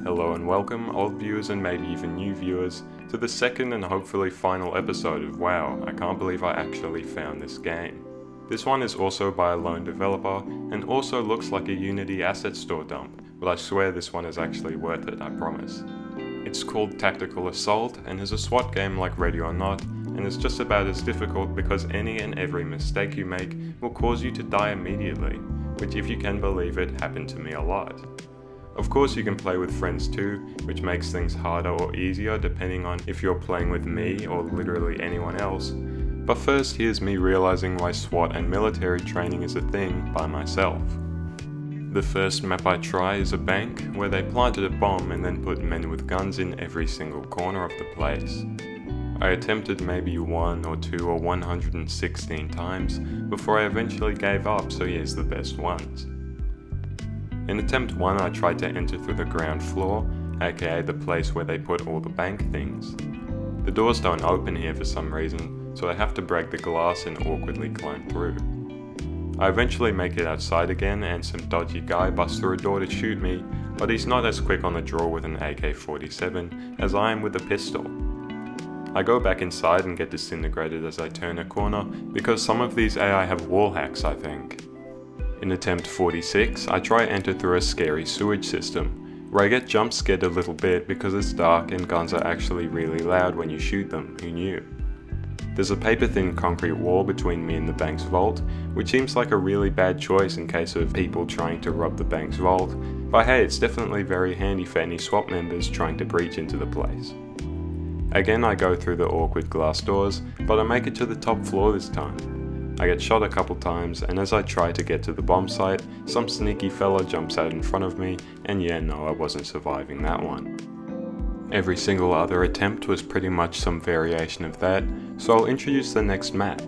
Hello and welcome, old viewers and maybe even new viewers, to the second and hopefully final episode of WoW, I can't believe I actually found this game. This one is also by a lone developer, and also looks like a Unity asset store dump, but I swear this one is actually worth it, I promise. It's called Tactical Assault, and is a SWAT game like Ready or Not, and it's just about as difficult because any and every mistake you make will cause you to die immediately, which if you can believe it, happened to me a lot. Of course you can play with friends too, which makes things harder or easier depending on if you're playing with me or literally anyone else. But first here's me realizing why SWAT and military training is a thing by myself. The first map I try is a bank, where they planted a bomb and then put men with guns in every single corner of the place. I attempted maybe 1 or 2 or 116 times before I eventually gave up, so here's the best ones. In attempt 1 I tried to enter through the ground floor, aka the place where they put all the bank things. The doors don't open here for some reason, so I have to break the glass and awkwardly climb through. I eventually make it outside again and some dodgy guy busts through a door to shoot me, but he's not as quick on the draw with an AK-47 as I am with a pistol. I go back inside and get disintegrated as I turn a corner because some of these AI have wall hacks, I think. In attempt 46, I try enter through a scary sewage system, where I get jump scared a little bit because it's dark and guns are actually really loud when you shoot them, who knew? There's a paper thin concrete wall between me and the bank's vault, which seems like a really bad choice in case of people trying to rob the bank's vault, but hey, it's definitely very handy for any SWAT members trying to breach into the place. Again I go through the awkward glass doors, but I make it to the top floor this time. I get shot a couple times, and as I try to get to the bomb site, some sneaky fella jumps out in front of me, and yeah, no, I wasn't surviving that one. Every single other attempt was pretty much some variation of that, so I'll introduce the next map.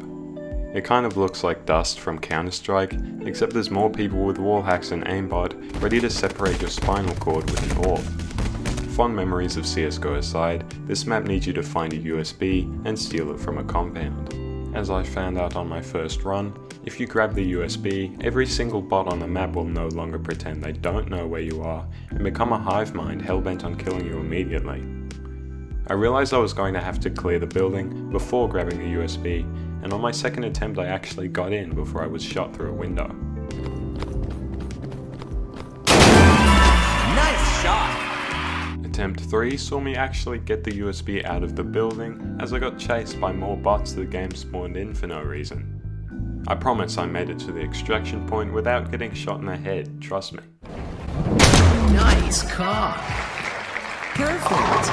It kind of looks like Dust from Counter-Strike, except there's more people with wall hacks and aimbot, ready to separate your spinal cord with an AWP. Fond memories of CSGO aside, this map needs you to find a USB and steal it from a compound. As I found out on my first run, if you grab the USB, every single bot on the map will no longer pretend they don't know where you are and become a hive mind hellbent on killing you immediately. I realized I was going to have to clear the building before grabbing the USB, and on my second attempt I actually got in before I was shot through a window. Nice shot! Attempt 3 saw me actually get the USB out of the building as I got chased by more bots the game spawned in for no reason. I promise I made it to the extraction point without getting shot in the head, trust me. Nice cock. Perfect.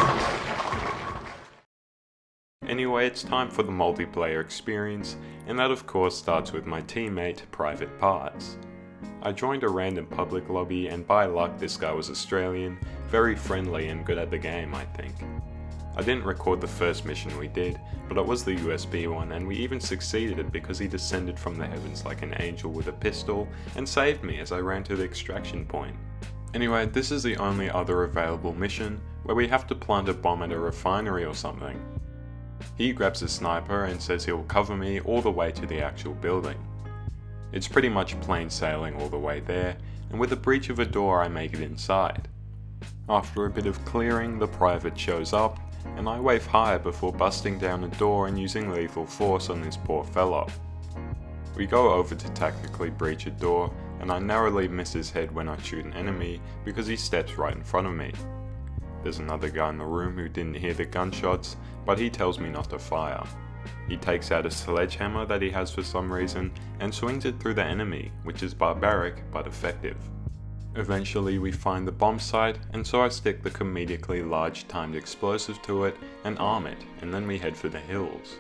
Anyway, it's time for the multiplayer experience, and that of course starts with my teammate, Private Parts. I joined a random public lobby, and by luck this guy was Australian, very friendly and good at the game, I think. I didn't record the first mission we did, but it was the USB one, and we even succeeded because he descended from the heavens like an angel with a pistol and saved me as I ran to the extraction point. Anyway, this is the only other available mission, where we have to plant a bomb at a refinery or something. He grabs a sniper and says he'll cover me all the way to the actual building. It's pretty much plain sailing all the way there, and with a breach of a door I make it inside. After a bit of clearing, the private shows up, and I wave hi before busting down the door and using lethal force on this poor fellow. We go over to tactically breach a door, and I narrowly miss his head when I shoot an enemy because he steps right in front of me. There's another guy in the room who didn't hear the gunshots, but he tells me not to fire. He takes out a sledgehammer that he has for some reason and swings it through the enemy, which is barbaric but effective. Eventually we find the bomb site, and so I stick the comedically large timed explosive to it and arm it, and then we head for the hills.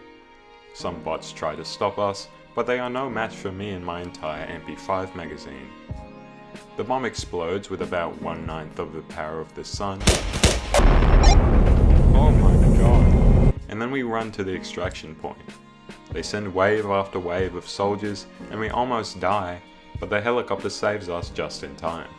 Some bots try to stop us, but they are no match for me and my entire MP5 magazine. The bomb explodes with about 1/9 of the power of the sun. Oh my god. And then we run to the extraction point. They send wave after wave of soldiers and we almost die, but the helicopter saves us just in time.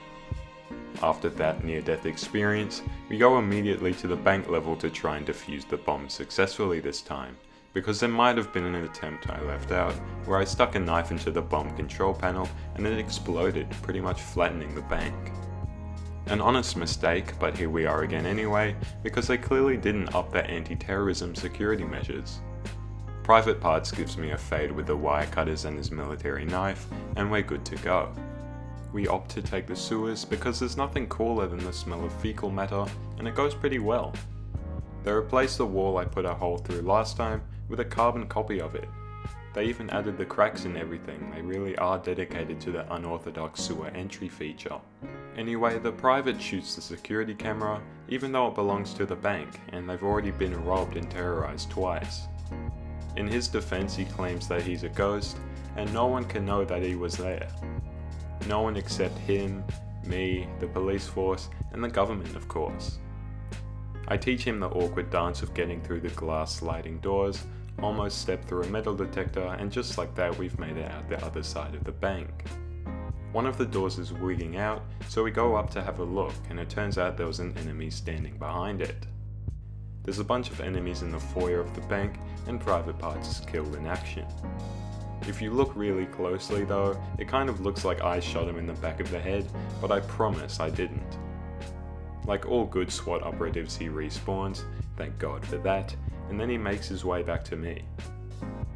After that near-death experience, we go immediately to the bank level to try and defuse the bomb successfully this time, because there might have been an attempt I left out where I stuck a knife into the bomb control panel and it exploded, pretty much flattening the bank. An honest mistake, but here we are again anyway, because they clearly didn't up their anti-terrorism security measures. Private Parts gives me a fade with the wire cutters and his military knife, and we're good to go. We opt to take the sewers because there's nothing cooler than the smell of fecal matter, and it goes pretty well. They replaced the wall I put a hole through last time with a carbon copy of it. They even added the cracks and everything. They really are dedicated to the unorthodox sewer entry feature. Anyway, the private shoots the security camera, even though it belongs to the bank, and they've already been robbed and terrorized twice. In his defense, he claims that he's a ghost, and no one can know that he was there. No one except him, me, the police force, and the government, of course. I teach him the awkward dance of getting through the glass sliding doors, almost step through a metal detector, and just like that we've made it out the other side of the bank. One of the doors is wigging out, so we go up to have a look, and it turns out there was an enemy standing behind it. There's a bunch of enemies in the foyer of the bank, and Private Parts is killed in action. If you look really closely though, it kind of looks like I shot him in the back of the head, but I promise I didn't. Like all good SWAT operatives, he respawns, thank God for that, and then he makes his way back to me.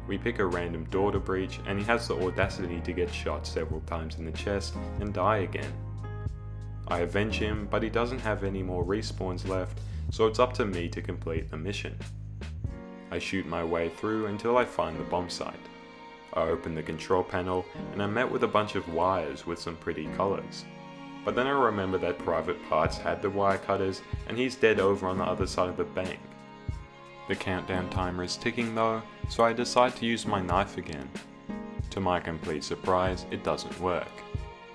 We pick a random door to breach, and he has the audacity to get shot several times in the chest and die again. I avenge him, but he doesn't have any more respawns left, so it's up to me to complete the mission. I shoot my way through until I find the bomb site. I open the control panel, and I'm met with a bunch of wires with some pretty colours. But then I remember that Private Parts had the wire cutters, and he's dead over on the other side of the bank. The countdown timer is ticking though, so I decide to use my knife again. To my complete surprise, it doesn't work.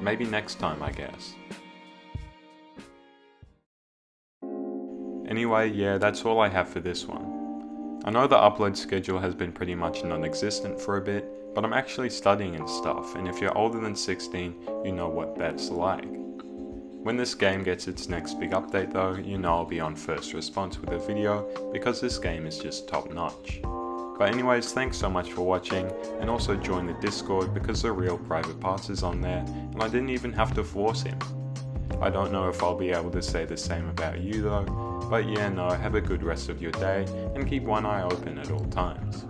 Maybe next time, I guess. Anyway, yeah, that's all I have for this one. I know the upload schedule has been pretty much non-existent for a bit, but I'm actually studying and stuff, and if you're older than 16, you know what that's like. When this game gets its next big update though, you know I'll be on first response with a video, because this game is just top notch. But anyways, thanks so much for watching, and also join the Discord because the real Private Parts is on there, and I didn't even have to force him. I don't know if I'll be able to say the same about you though, but yeah, no, have a good rest of your day, and keep one eye open at all times.